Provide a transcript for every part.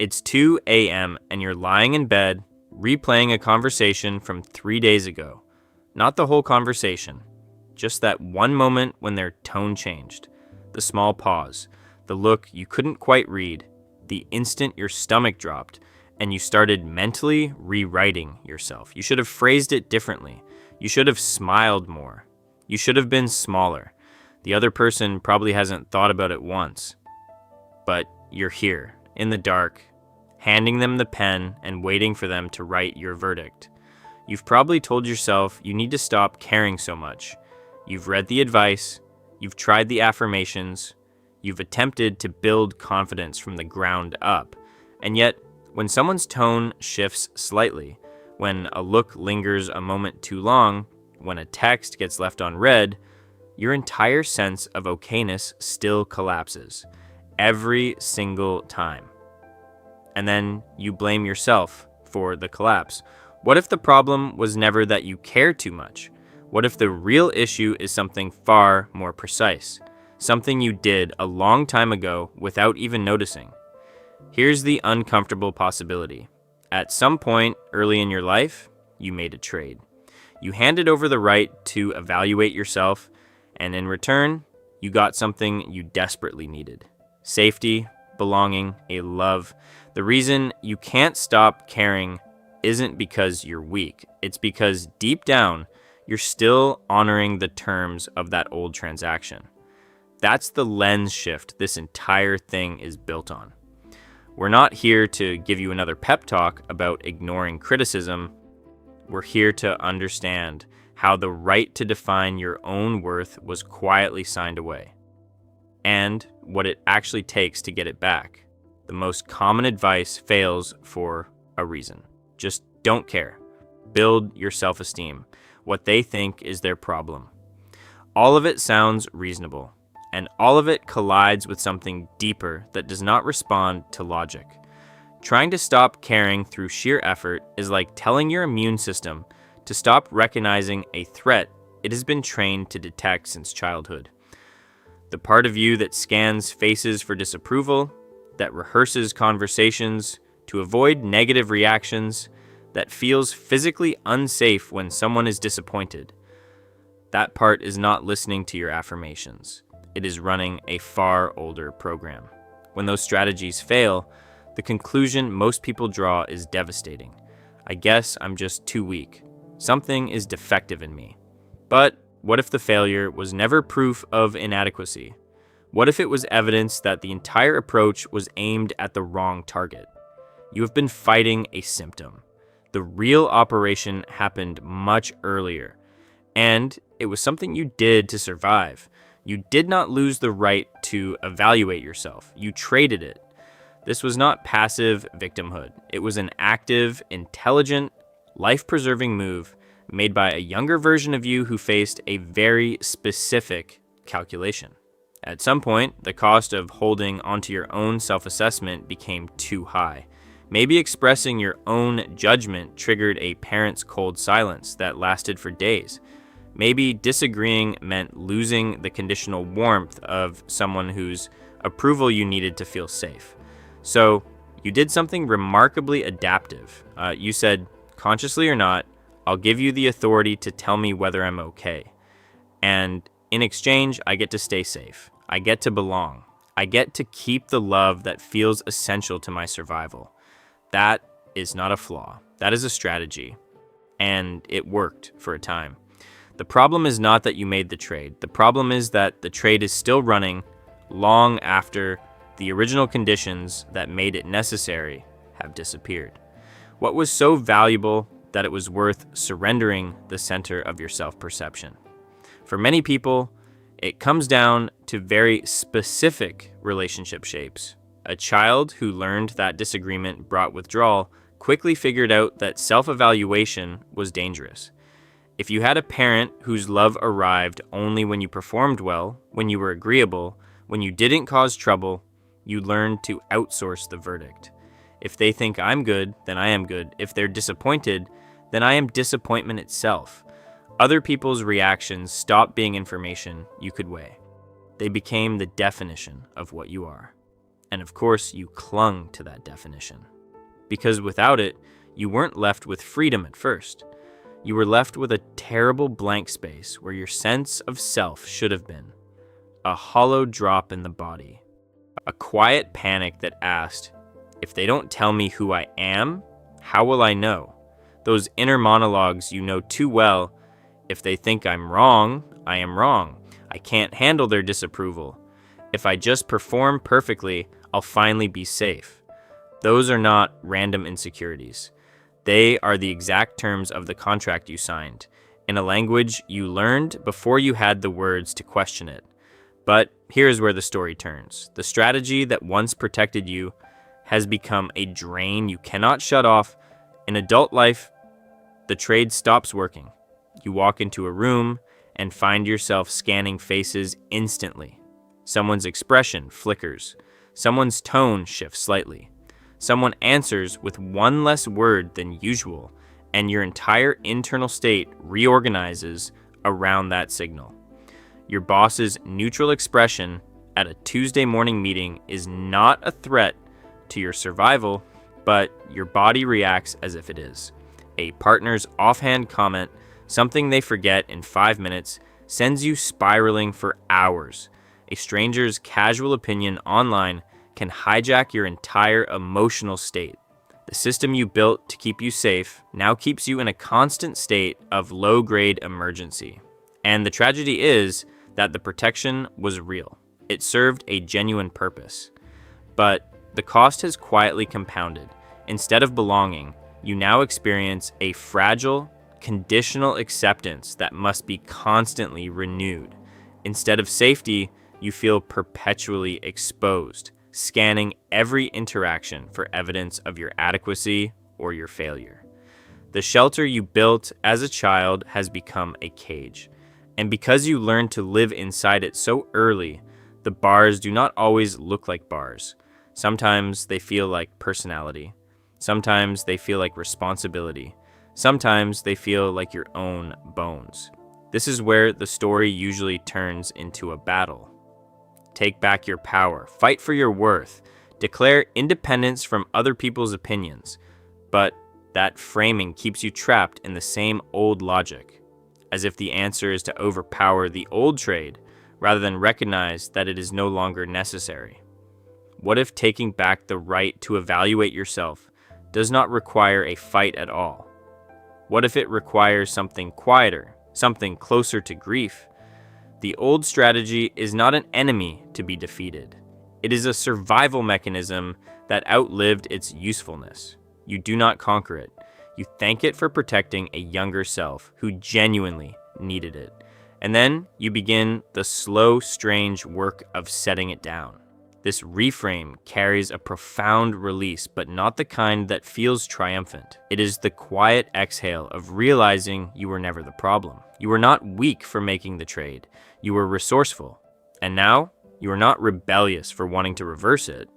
It's 2 a.m. and you're lying in bed, replaying a conversation from 3 days ago. Not the whole conversation, just that one moment when their tone changed. The small pause, the look you couldn't quite read, the instant your stomach dropped, and you started mentally rewriting yourself. You should have phrased it differently. You should have smiled more. You should have been smaller. The other person probably hasn't thought about it once. But you're here, in the dark, handing them the pen and waiting for them to write your verdict. You've probably told yourself you need to stop caring so much. You've read the advice, you've tried the affirmations, you've attempted to build confidence from the ground up. And yet, when someone's tone shifts slightly, when a look lingers a moment too long, when a text gets left unread, your entire sense of okayness still collapses. Every single time. And then you blame yourself for the collapse. What if the problem was never that you care too much? What if the real issue is something far more precise? Something you did a long time ago without even noticing? Here's the uncomfortable possibility. At some point early in your life, you made a trade. You handed over the right to evaluate yourself, and in return, you got something you desperately needed. Safety, belonging, a love. The reason you can't stop caring isn't because you're weak. It's because deep down, you're still honoring the terms of that old transaction. That's the lens shift this entire thing is built on. We're not here to give you another pep talk about ignoring criticism. We're here to understand how the right to define your own worth was quietly signed away, and what it actually takes to get it back. The most common advice fails for a reason. Just don't care. Build your self-esteem. What they think is their problem. All of it sounds reasonable, and all of it collides with something deeper that does not respond to logic. Trying to stop caring through sheer effort is like telling your immune system to stop recognizing a threat it has been trained to detect since childhood. The part of you that scans faces for disapproval, that rehearses conversations to avoid negative reactions, that feels physically unsafe when someone is disappointed. That part is not listening to your affirmations. It is running a far older program. When those strategies fail, the conclusion most people draw is devastating. I guess I'm just too weak. Something is defective in me. But what if the failure was never proof of inadequacy? What if it was evidence that the entire approach was aimed at the wrong target? You have been fighting a symptom. The real operation happened much earlier, and it was something you did to survive. You did not lose the right to evaluate yourself. You traded it. This was not passive victimhood. It was an active, intelligent, life-preserving move made by a younger version of you who faced a very specific calculation. At some point, the cost of holding onto your own self-assessment became too high. Maybe expressing your own judgment triggered a parent's cold silence that lasted for days. Maybe disagreeing meant losing the conditional warmth of someone whose approval you needed to feel safe. So you did something remarkably adaptive. You said, consciously or not, I'll give you the authority to tell me whether I'm okay. And in exchange, I get to stay safe. I get to belong. I get to keep the love that feels essential to my survival. That is not a flaw. That is a strategy. And it worked for a time. The problem is not that you made the trade. The problem is that the trade is still running long after the original conditions that made it necessary have disappeared. What was so valuable that it was worth surrendering the center of your self-perception? For many people, it comes down to very specific relationship shapes. A child who learned that disagreement brought withdrawal quickly figured out that self-evaluation was dangerous. If you had a parent whose love arrived only when you performed well, when you were agreeable, when you didn't cause trouble, you learned to outsource the verdict. If they think I'm good, then I am good. If they're disappointed, then I am disappointment itself. Other people's reactions stopped being information you could weigh. They became the definition of what you are. And of course, you clung to that definition. Because without it, you weren't left with freedom at first. You were left with a terrible blank space where your sense of self should have been. A hollow drop in the body. A quiet panic that asked, if they don't tell me who I am, how will I know? Those inner monologues you know too well. If they think I'm wrong, I am wrong. I can't handle their disapproval. If I just perform perfectly, I'll finally be safe. Those are not random insecurities. They are the exact terms of the contract you signed, in a language you learned before you had the words to question it. But here's where the story turns. The strategy that once protected you has become a drain you cannot shut off. In adult life, the trade stops working. You walk into a room and find yourself scanning faces instantly. Someone's expression flickers. Someone's tone shifts slightly. Someone answers with one less word than usual, and your entire internal state reorganizes around that signal. Your boss's neutral expression at a Tuesday morning meeting is not a threat to your survival, but your body reacts as if it is. A partner's offhand comment, something they forget in 5 minutes, sends you spiraling for hours. A stranger's casual opinion online can hijack your entire emotional state. The system you built to keep you safe now keeps you in a constant state of low-grade emergency. And the tragedy is that the protection was real. It served a genuine purpose. But the cost has quietly compounded. Instead of belonging, you now experience a fragile, conditional acceptance that must be constantly renewed. Instead of safety, you feel perpetually exposed, scanning every interaction for evidence of your adequacy or your failure. The shelter you built as a child has become a cage. And because you learned to live inside it so early, the bars do not always look like bars. Sometimes they feel like personality. Sometimes they feel like responsibility. Sometimes they feel like your own bones. This is where the story usually turns into a battle. Take back your power. Fight for your worth. Declare independence from other people's opinions. But that framing keeps you trapped in the same old logic, as if the answer is to overpower the old trade rather than recognize that it is no longer necessary. What if taking back the right to evaluate yourself does not require a fight at all? What if it requires something quieter, something closer to grief? The old strategy is not an enemy to be defeated. It is a survival mechanism that outlived its usefulness. You do not conquer it. You thank it for protecting a younger self who genuinely needed it. And then you begin the slow, strange work of setting it down. This reframe carries a profound release, but not the kind that feels triumphant. It is the quiet exhale of realizing you were never the problem. You were not weak for making the trade. You were resourceful. And now, you are not rebellious for wanting to reverse it.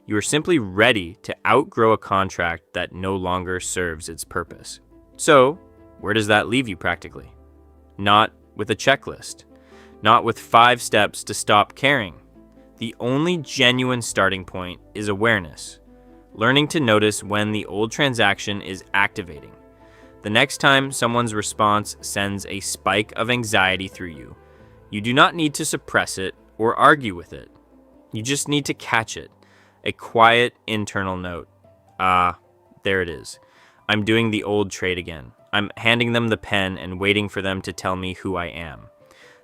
You are simply ready to outgrow a contract that no longer serves its purpose. So, where does that leave you practically? Not with a checklist. Not with 5 steps to stop caring. The only genuine starting point is awareness. Learning to notice when the old transaction is activating. The next time someone's response sends a spike of anxiety through you, you do not need to suppress it or argue with it. You just need to catch it. A quiet internal note. There it is. I'm doing the old trade again. I'm handing them the pen and waiting for them to tell me who I am.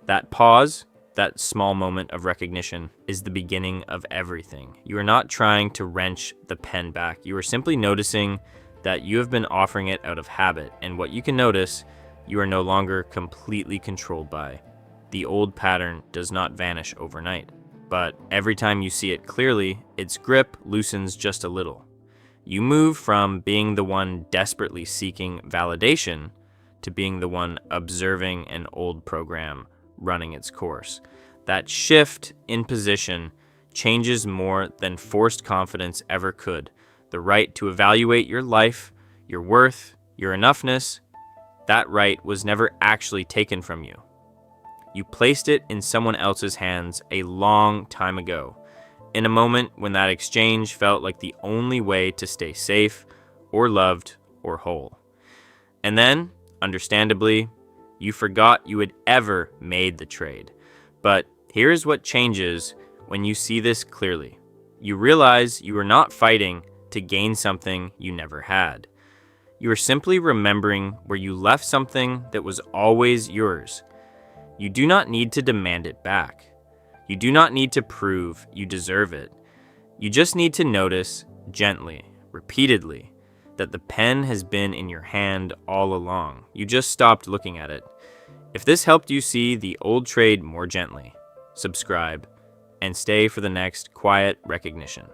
That pause, that small moment of recognition, is the beginning of everything. You are not trying to wrench the pen back. You are simply noticing that you have been offering it out of habit, and what you can notice, you are no longer completely controlled by. The old pattern does not vanish overnight, but every time you see it clearly, its grip loosens just a little. You move from being the one desperately seeking validation to being the one observing an old program running its course. That shift in position changes more than forced confidence ever could. The right to evaluate your life, your worth, your enoughness, that right was never actually taken from you. You placed it in someone else's hands a long time ago, in a moment when that exchange felt like the only way to stay safe or loved or whole. And then, understandably, you forgot you had ever made the trade. But here's what changes when you see this clearly. You realize you are not fighting to gain something you never had. You are simply remembering where you left something that was always yours. You do not need to demand it back. You do not need to prove you deserve it. You just need to notice, gently, repeatedly, that the pen has been in your hand all along. You just stopped looking at it. If this helped you see the old trade more gently, subscribe and stay for the next quiet recognition.